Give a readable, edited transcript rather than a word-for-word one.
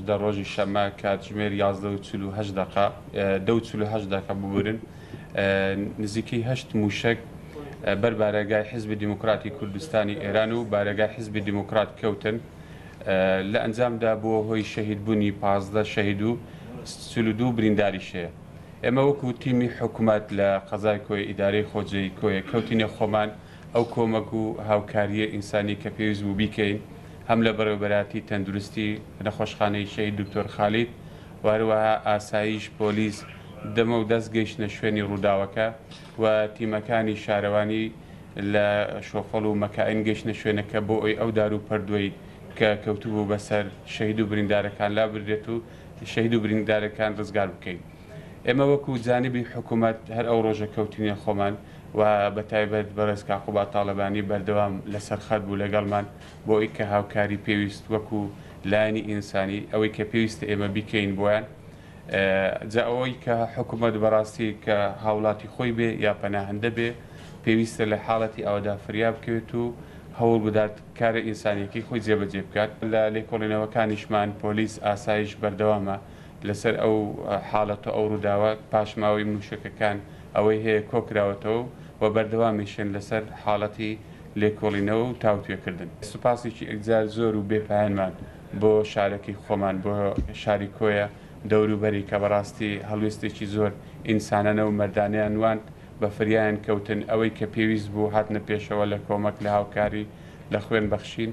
هەژدە ڕۆژی شەمە کاتژمێر 11:48 ببورن نزیکی 8 موشک بەر بارەگای حیزبی دیموکراتی کوردستانی ئێران و بارەگای حیزبی دیموکرات کەوتن لە ئەنجامدا بووە هۆی شەهیدبوونی 15 شەهید و 32 برینداریشەیە. ئێمە وەکو تیمی حکوومەت لە قەزای کۆی ئیدارەی خۆجێی کۆیە کەوتینە خۆمان ئەو کۆمەک و هاوکاریە ئینسانی کە پێویست بوو بیکەین هەم لە بەڕێوەبەراتی تەندروستی نەخۆشخانەی شەهید دکتۆر خالید واروەها ئاسایش پۆلیس دەمە و دەست گەیشتنە شوێنی ڕووداوەکە و تیمەکانی شارەوانی لە شۆفەڵ و مەکائین گەیشتنە شوێنەکە بۆ ئەوی ئەو دار و پەردوەی کە کەوتوبوو بەسەر شەهید و بریندارەکان لا بردێت و شەهید و بریندارەکان ڕزگار بکەین. ئێمە وەکو جانبی حکوومەت هەر ئەو ڕۆژە کەوتینە خۆمان و بەتایبەت بەڕێز کاقوبا تاڵەبانی بەردەوام لەسەر خەت بوو لەگەڵمان بۆ ئەوی کە هاوکاری پێویست وەکو لایەنی ئینسانی ئەوەی کە پێویستە ئێمە بیکەین بۆیان جا ئەوەی کە حکوومەت بەڕاستی کە هاوڵاتی خۆی بێ یا پەناهەندە بێ پێویستە لە حاڵەتی ئەوەدا فریاب بکەوێت و هەوڵ بدات کارە ئینسانیەکی خۆی جێبەجێ بکات. لە لێکۆڵینەوەکانیشمان پۆلیس ئاسایش بەردەوامە لەسەر ئەو حاڵەتە ئەو ڕووداوە پاشماوەی موشکەکان ئەوەی هەیە کۆکراوەتەوە و بەردەوامیشن لەسەر حاڵەتی لێکۆڵینەوە و تاوتوێکردن. سوپاسێکی ئەگزار زۆر و بێپایانمان بۆ شارەکەی خۆمان بۆ شاری کۆیە دەوروبەری کە بەڕاستی هەڵوێستێکی زۆر ئینسانانە و مەردانیان وان بە فریایان کەوتن ئەوەی کە پێویست بوو هاتنە پێشەوە لە کۆمەک لە هاوکاری لە خوێن بەخشین